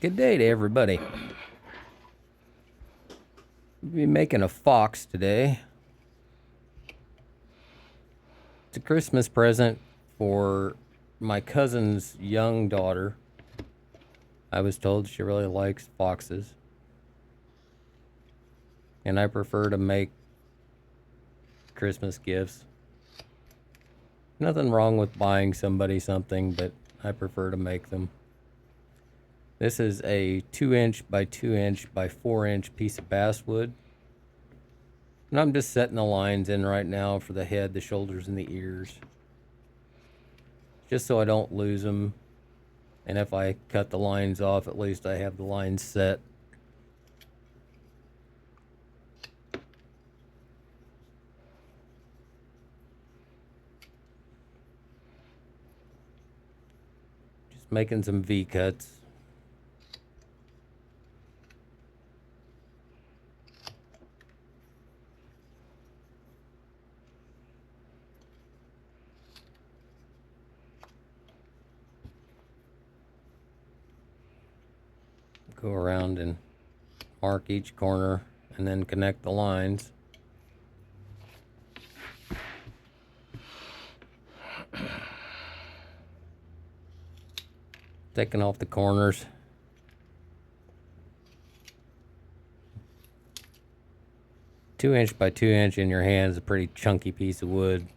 Good day to everybody. We'll be making a fox today. It's a Christmas present for my cousin's young daughter. I was told she really likes foxes. And I prefer to make Christmas gifts. Nothing wrong with buying somebody something, but I prefer to make them. This is a 2" by 2" by 4" piece of basswood. And I'm just setting the lines in right now for the head, the shoulders, and the ears. Just so I don't lose them. And if I cut the lines off, at least I have the lines set. Just making some V-cuts. Go around and mark each corner and then connect the lines. Taking off the corners. Two-inch by 2" in your hand is a pretty chunky piece of wood.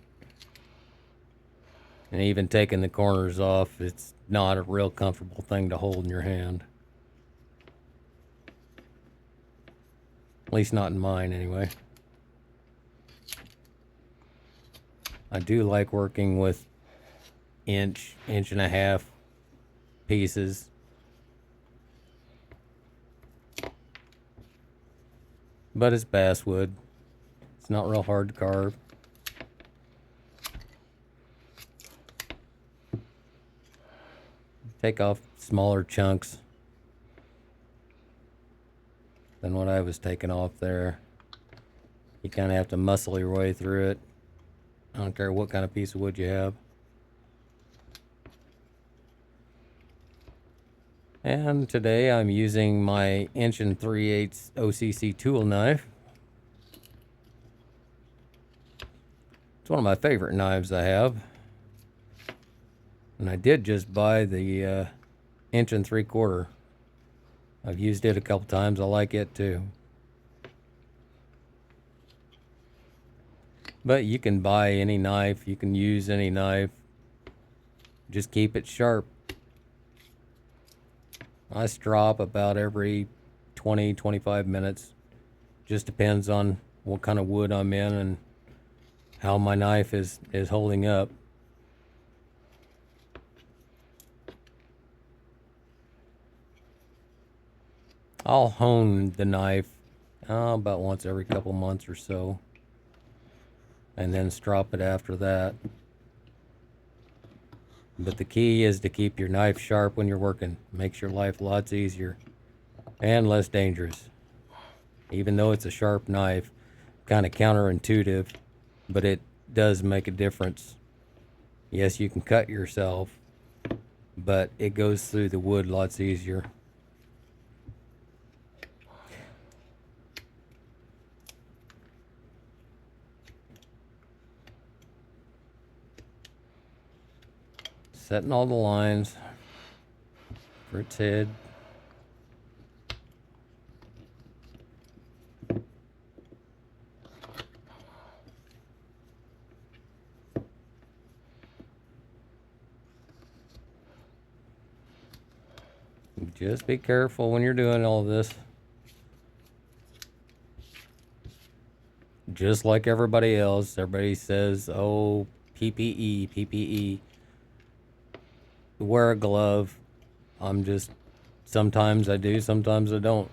And even taking the corners off, it's not a real comfortable thing to hold in your hand. At least not in mine, anyway. I do like working with inch and a half pieces. But it's basswood. It's not real hard to carve. Take off smaller chunks than what I was taking off there. You kind of have to muscle your way through it. I don't care what kind of piece of wood you have. And today I'm using my 1 3/8" OCC Tool knife. It's one of my favorite knives I have. And I did just buy the 1 3/4". I've used it a couple times. I like it too. But you can buy any knife. You can use any knife. Just keep it sharp. I strop about every 20-25 minutes. Just depends on what kind of wood I'm in and how my knife is holding up. I'll hone the knife about once every couple months or so, and then strop it after that. But the key is to keep your knife sharp when you're working. Makes your life lots easier and less dangerous. Even though it's a sharp knife, kind of counterintuitive, but it does make a difference. Yes, you can cut yourself, but it goes through the wood lots easier. Setting all the lines for its head. Just be careful when you're doing all this. Just like everybody else, everybody says, oh, PPE, PPE. Wear a glove. Sometimes I do, sometimes I don't.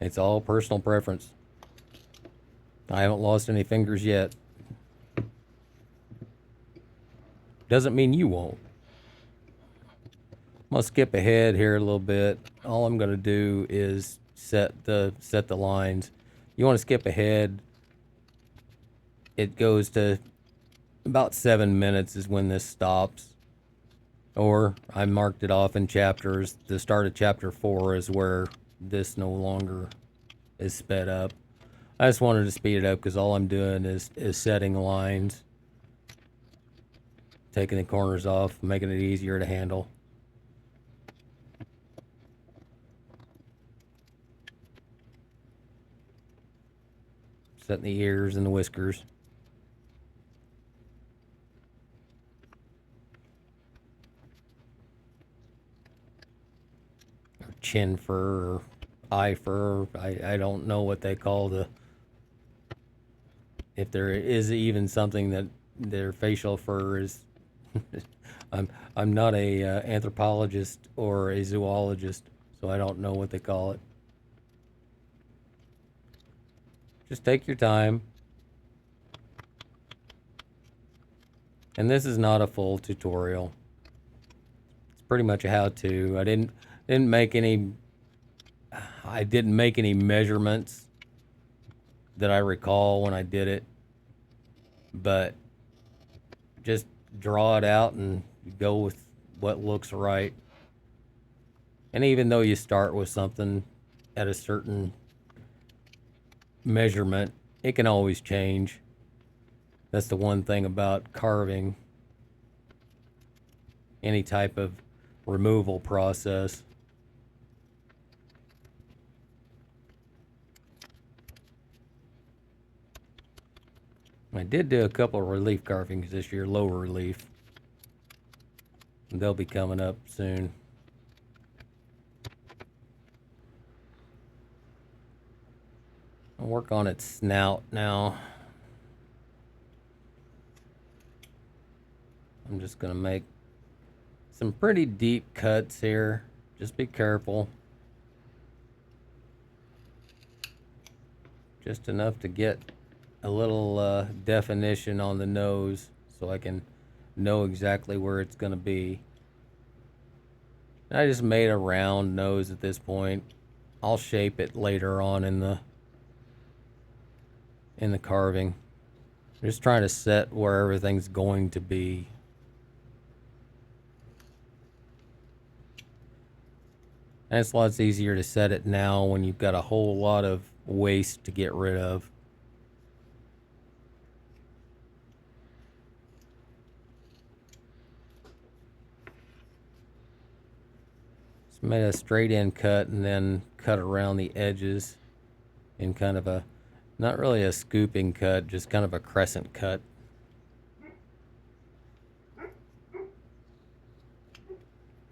It's all personal preference. I haven't lost any fingers yet. Doesn't mean you won't. I'm gonna skip ahead here a little bit. All I'm gonna do is set the lines. You want to skip ahead. It goes to about 7 minutes is when this stops. Or I marked it off in chapters. The start of chapter 4 is where this no longer is sped up. I just wanted to speed it up because all I'm doing is setting lines, taking the corners off, making it easier to handle. Setting the ears and the whiskers. Or chin fur or eye fur. I don't know what they call the... If there is even something that their facial fur is... I'm not a anthropologist or a zoologist, so I don't know what they call it. Just take your time. And this is not a full tutorial. It's pretty much a how-to. I didn't make any measurements that I recall when I did it, but just draw it out and go with what looks right. And even though you start with something at a certain measurement, it can always change. That's the one thing about carving, any type of removal process. I did do a couple of relief carvings this year, low relief. They'll be coming up soon. I'll work on its snout now. I'm just gonna make some pretty deep cuts here. Just be careful. Just enough to get a little definition on the nose so I can know exactly where it's gonna be. I just made a round nose at this point. I'll shape it later on in the carving. I'm just trying to set where everything's going to be. And it's lots easier to set it now when you've got a whole lot of waste to get rid of. Just made a straight in cut and then cut around the edges in kind of a, not really a scooping cut, just kind of a crescent cut.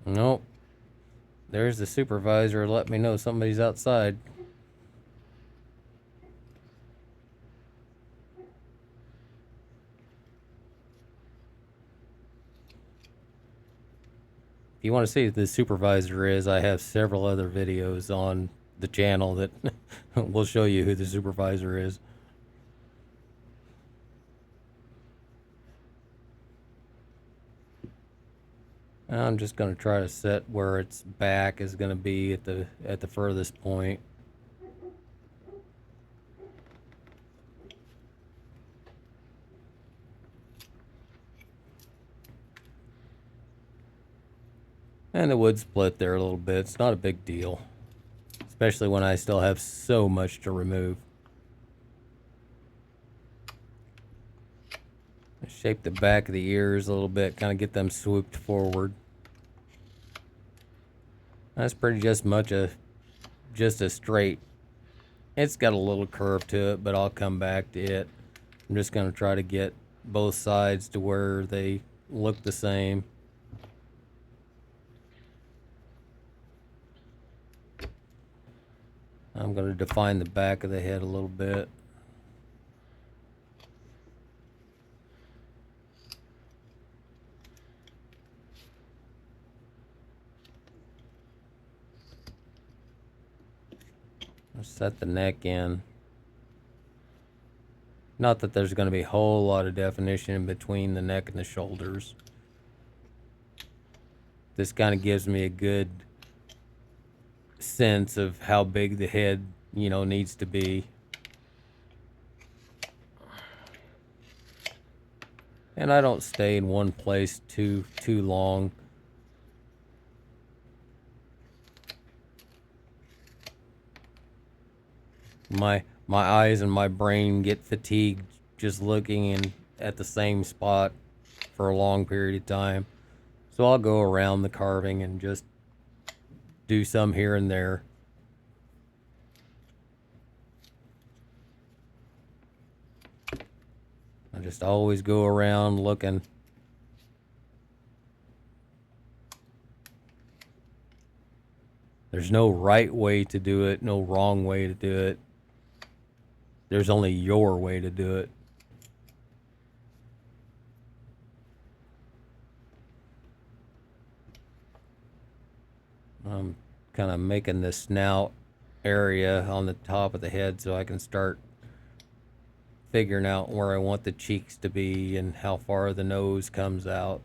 Nope. There's the supervisor. Let me know somebody's outside. If you want to see who the supervisor is, I have several other videos on the channel that will show you who the supervisor is. I'm just going to try to set where its back is going to be at the furthest point. And the wood split there a little bit. It's not a big deal, especially when I still have so much to remove. Shape the back of the ears a little bit, kind of get them swooped forward. That's pretty just a straight. It's got a little curve to it, but I'll come back to it. I'm just going to try to get both sides to where they look the same. I'm going to define the back of the head a little bit. I'll set the neck in. Not that there's going to be a whole lot of definition in between the neck and the shoulders. This kind of gives me a good sense of how big the head, needs to be. And I don't stay in one place too long. My eyes and my brain get fatigued just looking at the same spot for a long period of time. So I'll go around the carving and just do some here and there. I just always go around looking. There's no right way to do it, no wrong way to do it. There's only your way to do it. I'm kind of making the snout area on the top of the head so I can start figuring out where I want the cheeks to be and how far the nose comes out.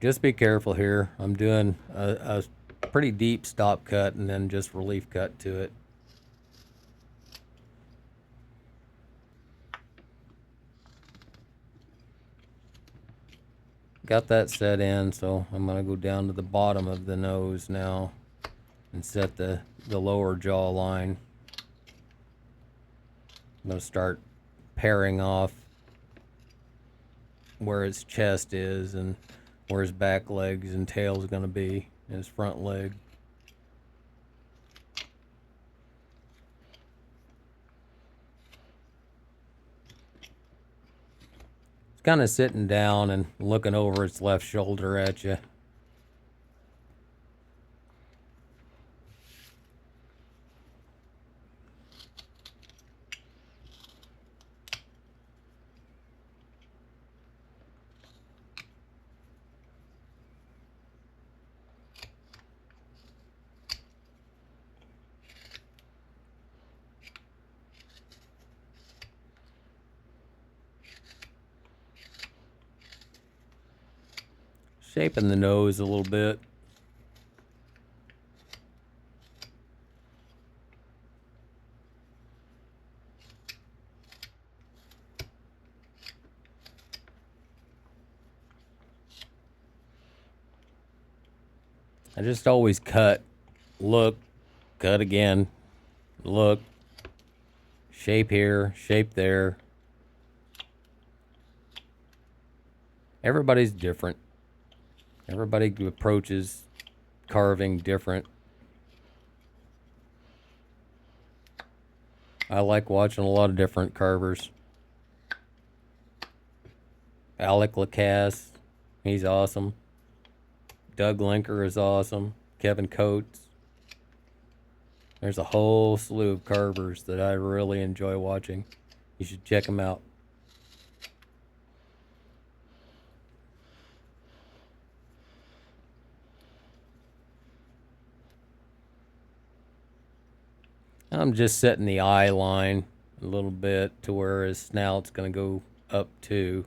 Just be careful here. I'm doing a pretty deep stop cut and then just relief cut to it. Got that set in, so I'm going to go down to the bottom of the nose now and set the lower jaw line. I'm going to start pairing off where his chest is and where his back legs and tail is going to be, and his front leg. It's kind of sitting down and looking over its left shoulder at you. Shaping the nose a little bit. I just always cut, look, cut again, look, shape here, shape there. Everybody's different. Everybody approaches carving different. I like watching a lot of different carvers. Alec Lacasse, he's awesome. Doug Linker is awesome. Kevin Coates. There's a whole slew of carvers that I really enjoy watching. You should check them out. I'm just setting the eye line a little bit to where his snout's going to go up to.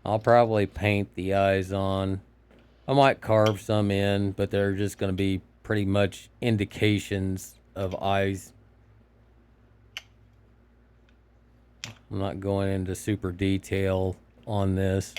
I'll probably paint the eyes on. I might carve some in, but they're just going to be pretty much indications of eyes. I'm not going into super detail on this.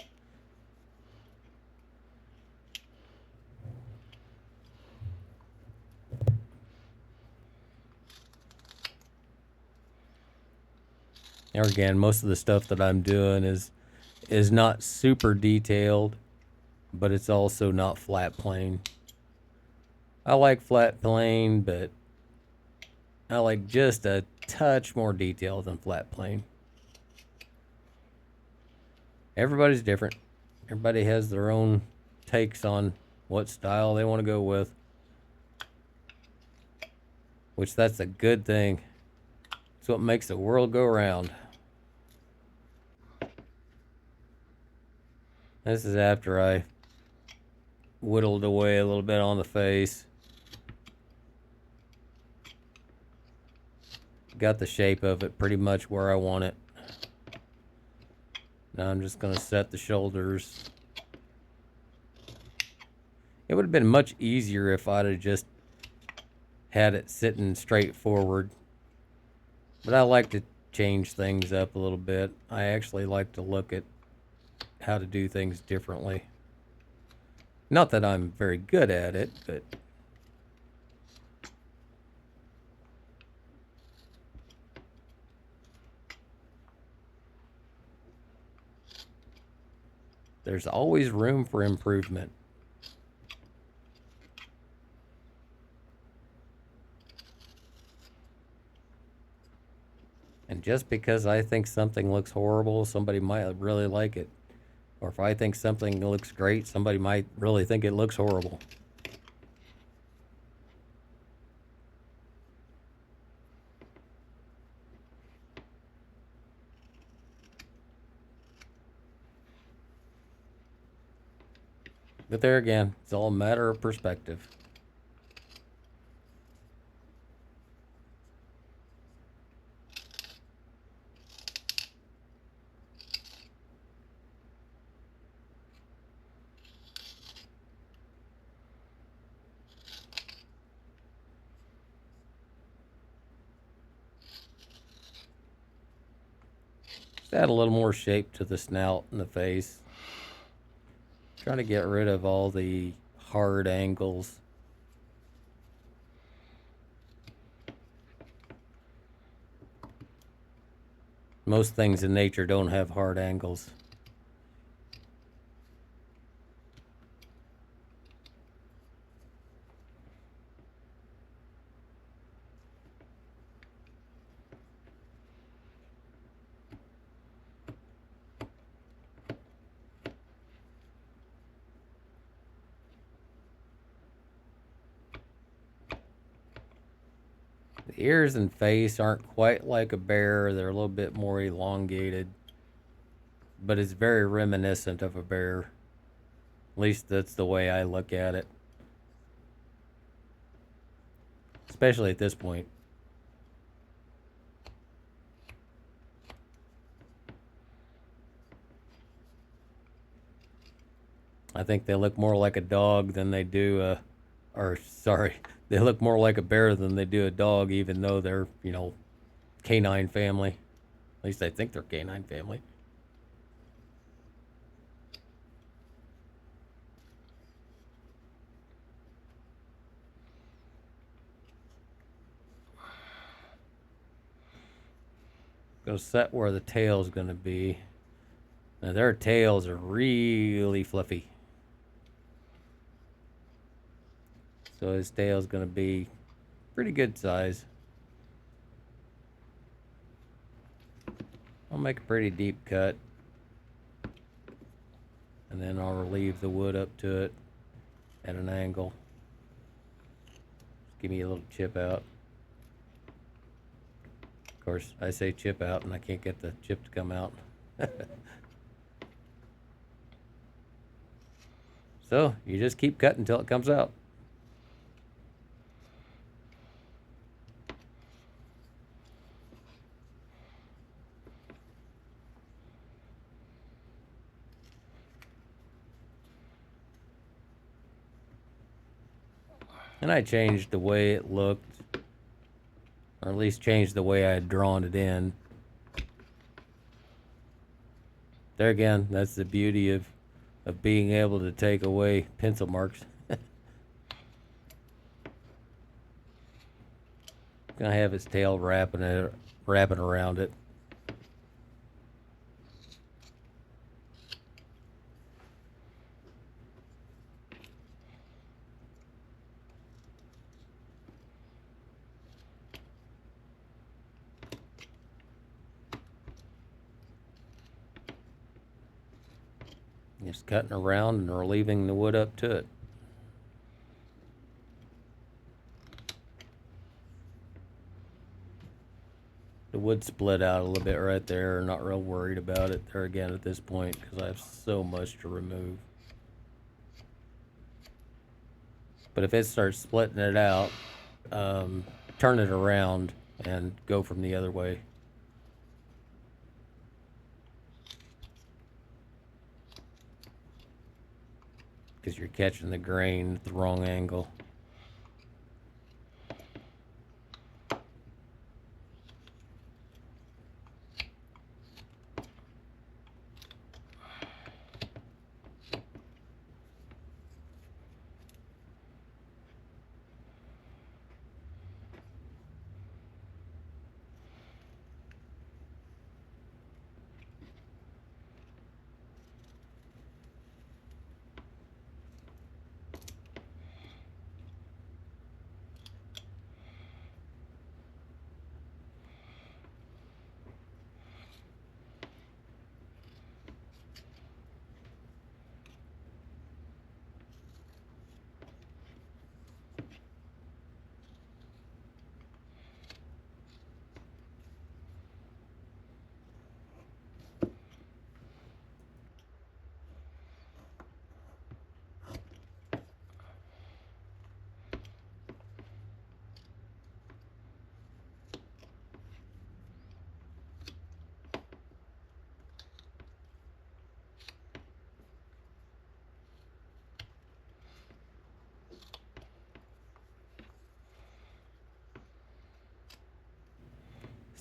There again, most of the stuff that I'm doing is not super detailed, but it's also not flat plane. I like flat plane, but I like just a touch more detail than flat plane. Everybody's different. Everybody has their own takes on what style they want to go with, which that's a good thing. It's what makes the world go round. This is after I whittled away a little bit on the face. Got the shape of it pretty much where I want it. Now I'm just going to set the shoulders. It would have been much easier if I'd have just had it sitting straight forward. But I like to change things up a little bit. I actually like to look at how to do things differently. Not that I'm very good at it, but there's always room for improvement. And just because I think something looks horrible, somebody might really like it. Or if I think something looks great, somebody might really think it looks horrible. But there again, it's all a matter of perspective. Just add a little more shape to the snout and the face. Trying to get rid of all the hard angles. Most things in nature don't have hard angles. The ears and face aren't quite like a bear. They're a little bit more elongated. But it's very reminiscent of a bear. At least that's the way I look at it. Especially at this point. I think they look more like a dog than they do they look more like a bear than they do a dog, even though they're, canine family. At least I think they're canine family. Go set where the tail's going to be. Now their tails are really fluffy. So his tail's going to be pretty good size. I'll make a pretty deep cut. And then I'll relieve the wood up to it at an angle. Just give me a little chip out. Of course, I say chip out and I can't get the chip to come out. So you just keep cutting until it comes out. And I changed the way it looked, or at least changed the way I had drawn it in. There again, that's the beauty of being able to take away pencil marks. Gonna have his tail wrapping around it. Just cutting around and relieving the wood up to it. The wood split out a little bit right there. Not real worried about it there again at this point because I have so much to remove. But if it starts splitting it out, turn it around and go from the other way. Because you're catching the grain at the wrong angle.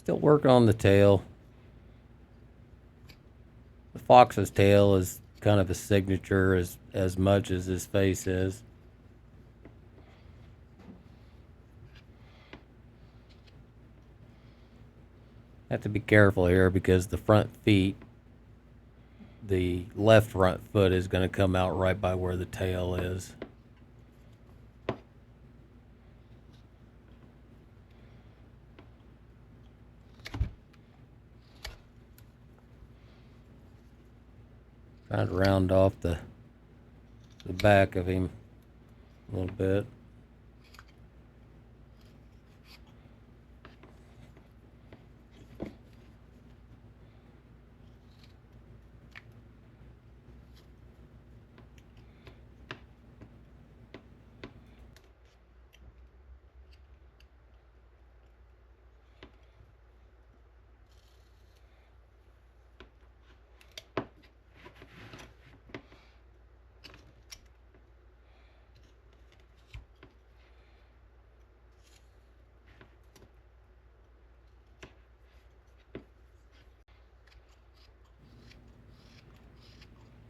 Still working on the tail. The fox's tail is kind of a signature as much as his face is. Have to be careful here because the front feet, the left front foot is going to come out right by where the tail is. Trying to round off the back of him a little bit.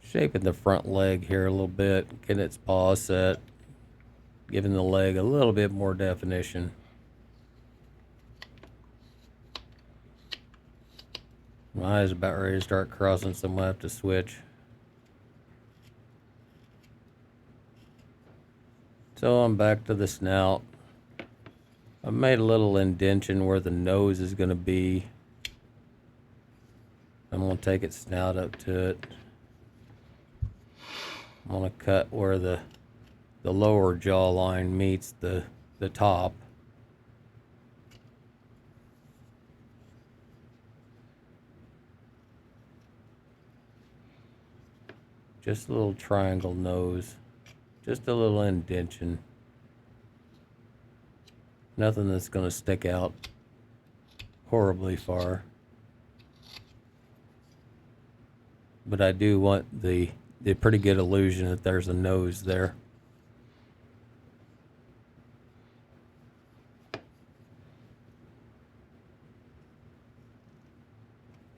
Shaping the front leg here a little bit, getting its paw set, giving the leg a little bit more definition. My eyes about ready to start crossing, so I'm going to have to switch. So I'm back to the snout. I made a little indentation where the nose is going to be. I'm going to take its snout up to it. I'm going to cut where the lower jawline meets the top. Just a little triangle nose. Just a little indentation. Nothing that's going to stick out horribly far. But I do want the pretty good illusion that there's a nose there.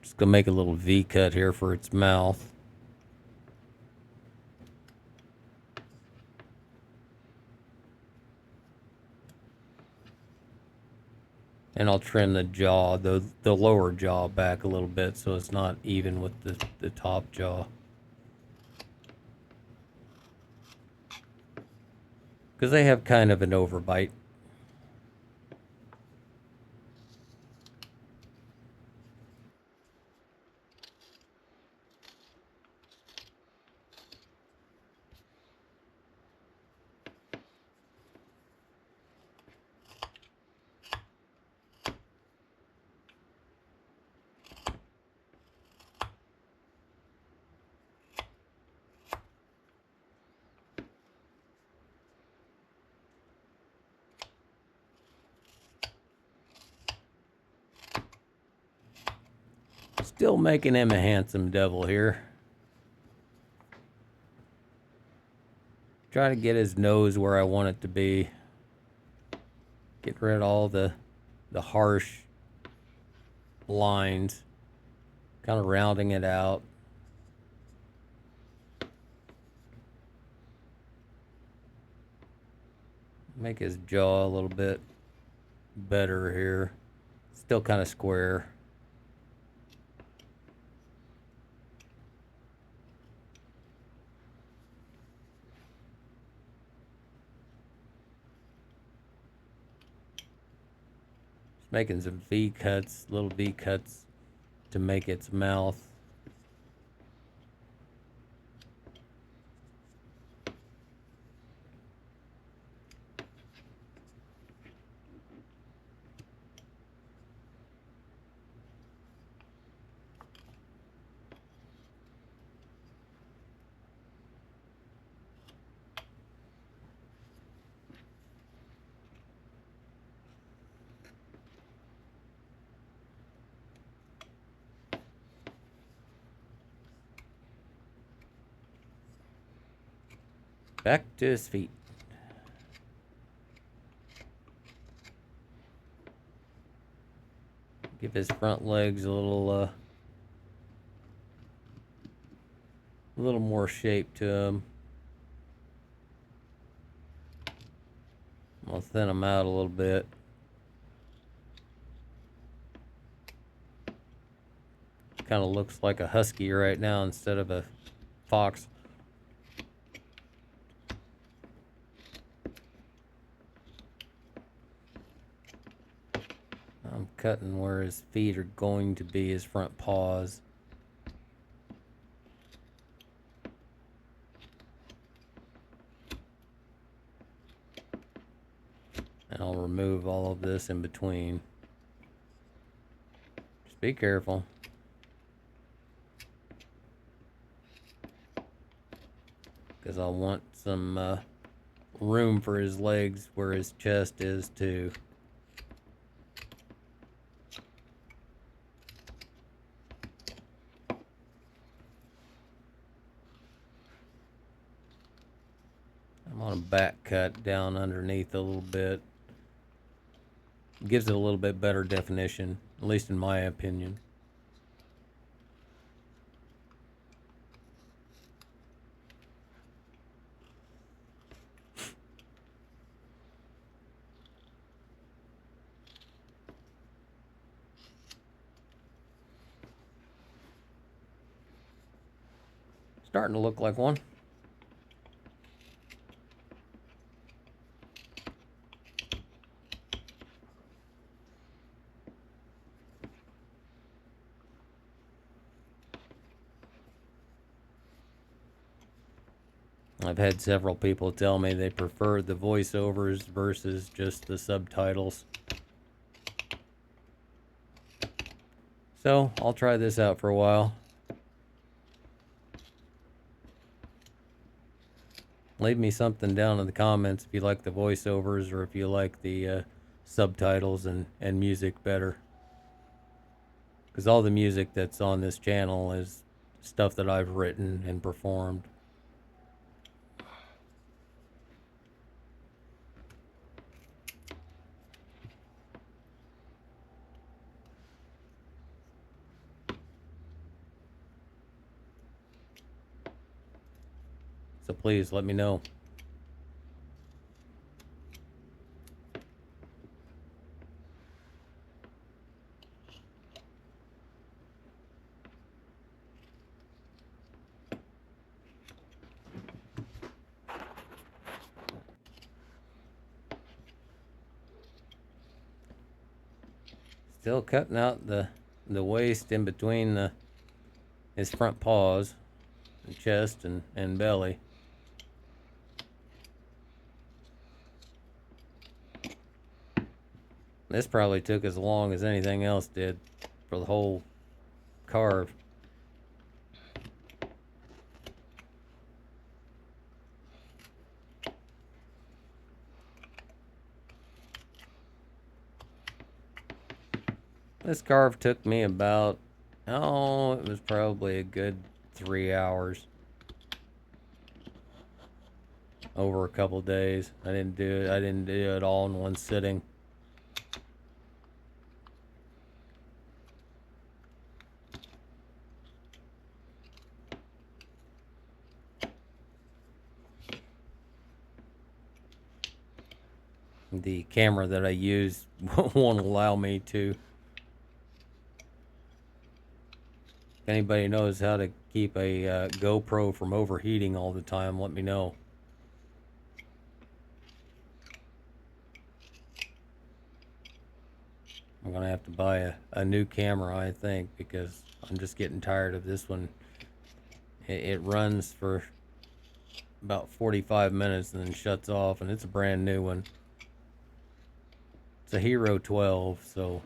Just gonna make a little V cut here for its mouth. And I'll trim the jaw, the lower jaw back a little bit so it's not even with the top jaw. Because they have kind of an overbite. Still making him a handsome devil here. Try to get his nose where I want it to be. Get rid of all the harsh lines. Kind of rounding it out. Make his jaw a little bit better here. Still kind of square. Making some V cuts, little V cuts to make its mouth. Back to his feet. Give his front legs a little more shape to him. I'll thin him out a little bit. Kind of looks like a husky right now instead of a fox. I'm cutting where his feet are going to be, his front paws. And I'll remove all of this in between. Just be careful. Because I want some room for his legs where his chest is too. I'm on a back cut down underneath a little bit. Gives it a little bit better definition, at least in my opinion. Starting to look like one. I've had several people tell me they prefer the voiceovers versus just the subtitles. So I'll try this out for a while. Leave me something down in the comments if you like the voiceovers or if you like the subtitles and music better. Because all the music that's on this channel is stuff that I've written and performed. So please let me know. Still cutting out the waist in between his front paws, and chest and belly. This probably took as long as anything else did for the whole carve. This carve took me about, it was probably a good 3 hours. Over a couple days. I didn't do it all in one sitting. The camera that I use won't allow me to. If anybody knows how to keep a GoPro from overheating all the time, let me know. I'm gonna have to buy a new camera, I think, because I'm just getting tired of this one. It runs for about 45 minutes and then shuts off, and it's a brand new one. It's a Hero 12, so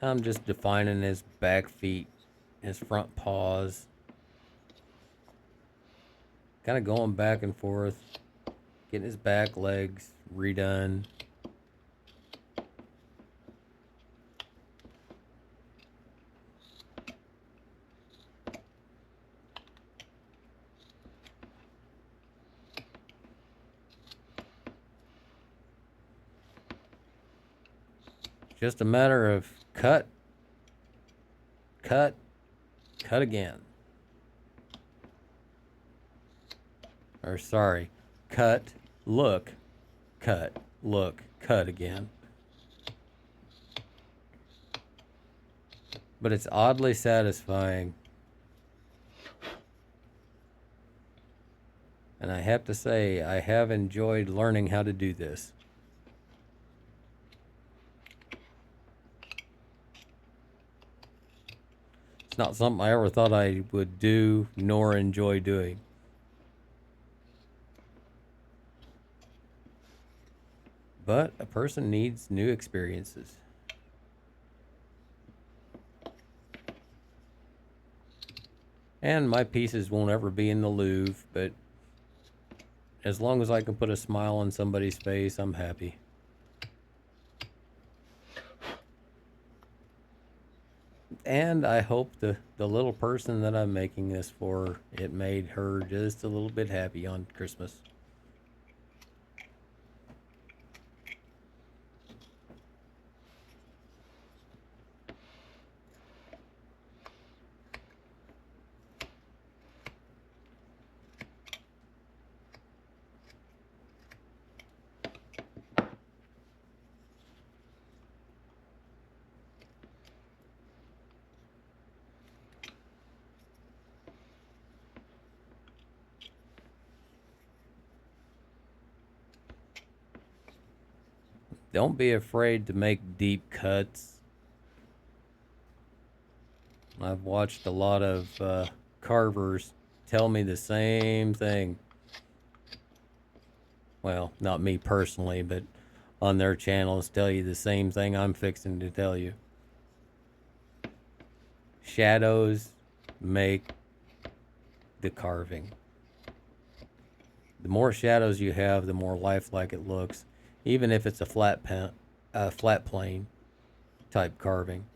I'm just defining his back feet, his front paws. Kind of going back and forth, getting his back legs redone. just a matter of cut, cut, cut again. Or sorry, cut, look, cut, look, cut again. But it's oddly satisfying. And I have to say, I have enjoyed learning how to do this. It's not something I ever thought I would do, nor enjoy doing. But a person needs new experiences. And my pieces won't ever be in the Louvre, but as long as I can put a smile on somebody's face, I'm happy. And I hope the little person that I'm making this for, it made her just a little bit happy on Christmas. Don't be afraid to make deep cuts. I've watched a lot of carvers tell me the same thing. Well, not me personally, but on their channels tell you the same thing I'm fixing to tell you. Shadows make the carving. The more shadows you have, the more lifelike it looks, even if it's a flat plane type carving.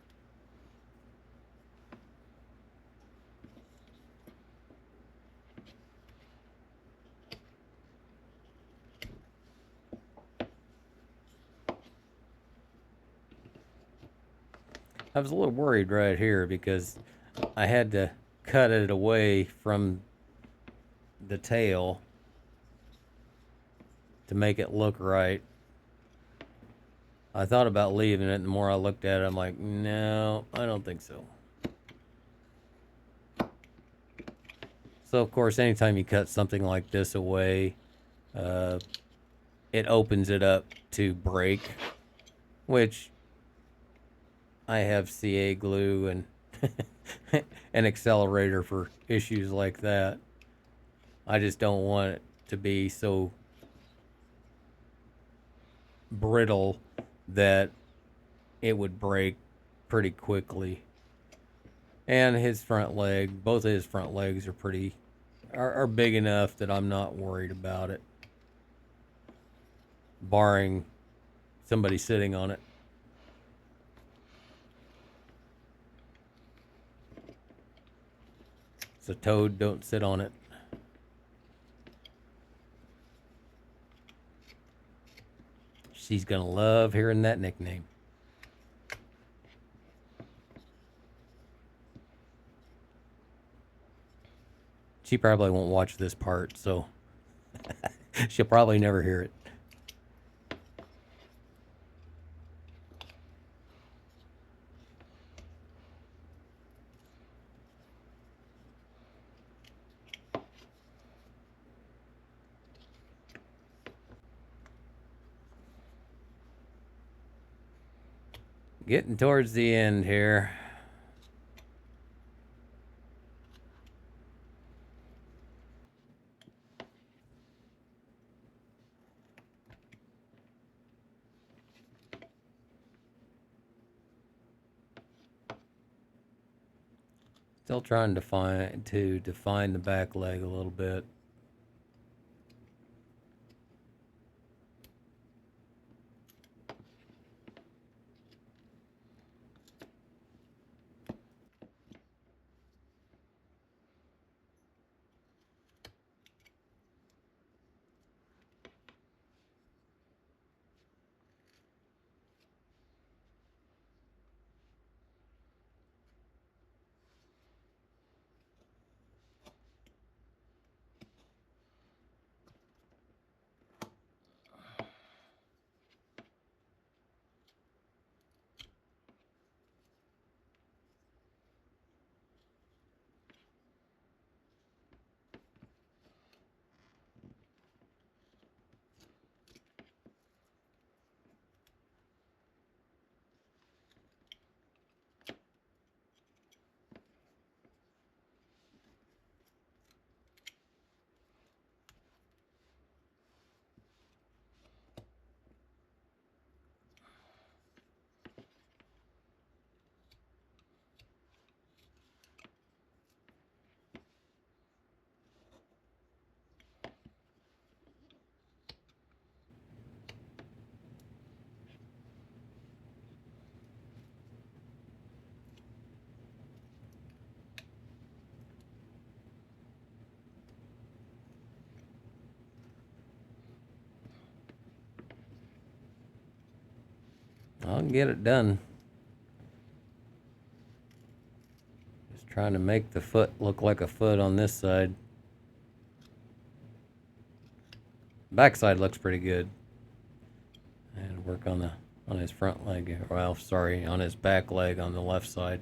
I was a little worried right here because I had to cut it away from the tail to make it look right. I thought about leaving it, and the more I looked at it, I'm like, no, I don't think so. So, of course, anytime you cut something like this away, it opens it up to break, which I have CA glue and an accelerator for issues like that. I just don't want it to be so brittle that it would break pretty quickly. And his front leg, both of his front legs are big enough that I'm not worried about it, barring somebody sitting on it. So Toad, don't sit on it. She's gonna love hearing that nickname. She probably won't watch this part, so she'll probably never hear it. Getting towards the end here. Still trying to define the back leg a little bit. I'll get it done. Just trying to make the foot look like a foot on this side. Backside looks pretty good. And work on his front leg. Well, sorry, on his back leg on the left side.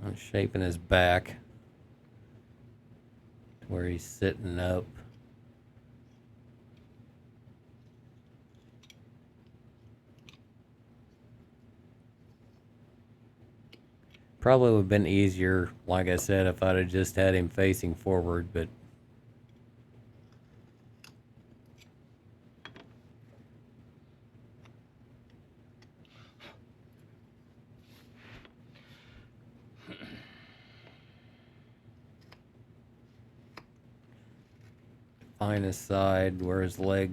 I'm shaping his back to where he's sitting up. Probably would have been easier, like I said, if I'd have just had him facing forward, but find his side where his leg,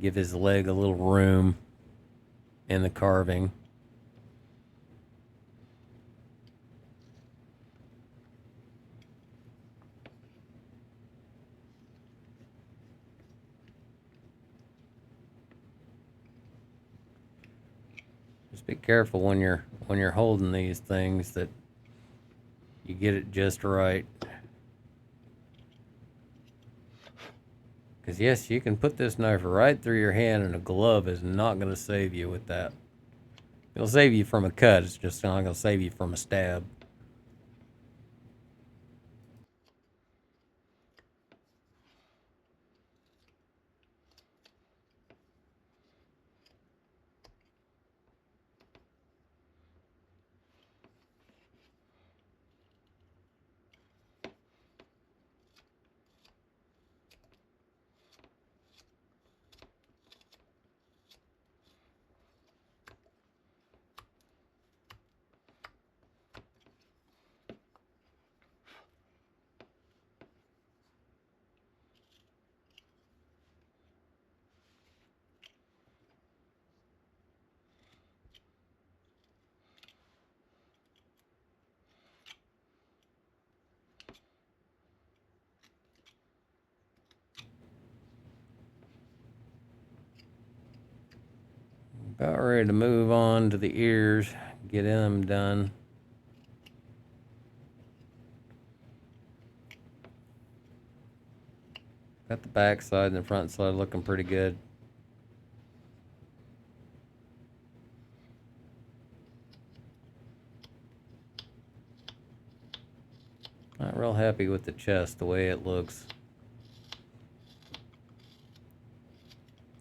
give his leg a little room in the carving. Just be careful when you're holding these things that you get it just right. Because yes, you can put this knife right through your hand, and a glove is not going to save you with that. It'll save you from a cut, it's just not going to save you from a stab. About ready to move on to the ears, get them done. Got the back side and the front side looking pretty good. Not real happy with the chest, the way it looks.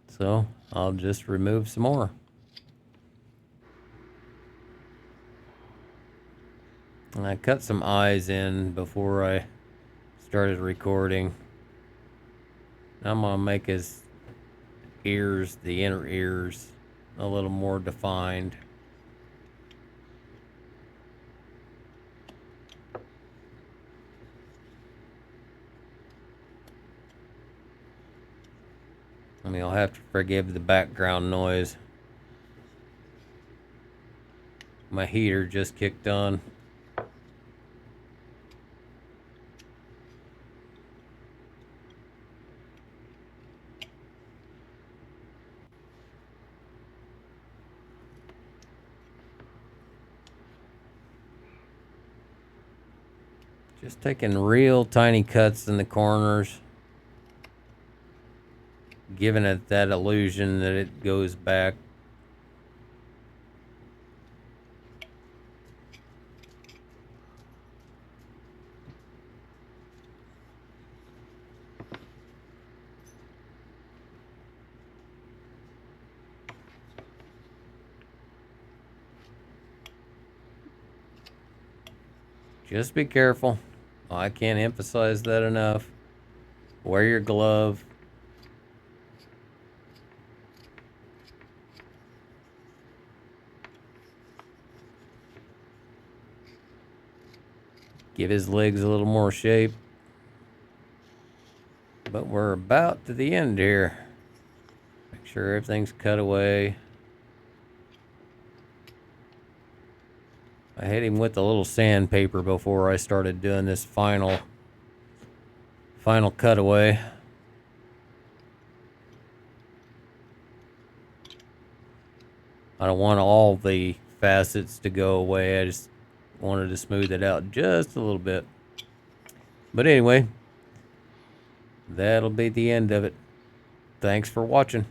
So I'll just remove some more. And I cut some eyes in before I started recording. I'm gonna make his ears, the inner ears, a little more defined. I mean, I'll have to forgive the background noise. My heater just kicked on. Just taking real tiny cuts in the corners, giving it that illusion that it goes back. Just be careful. I can't emphasize that enough. Wear your glove. Give his legs a little more shape. But we're about to the end here. Make sure everything's cut away. I hit him with a little sandpaper before I started doing this final cutaway. I don't want all the facets to go away. I just wanted to smooth it out just a little bit. But anyway, that'll be the end of it. Thanks for watching.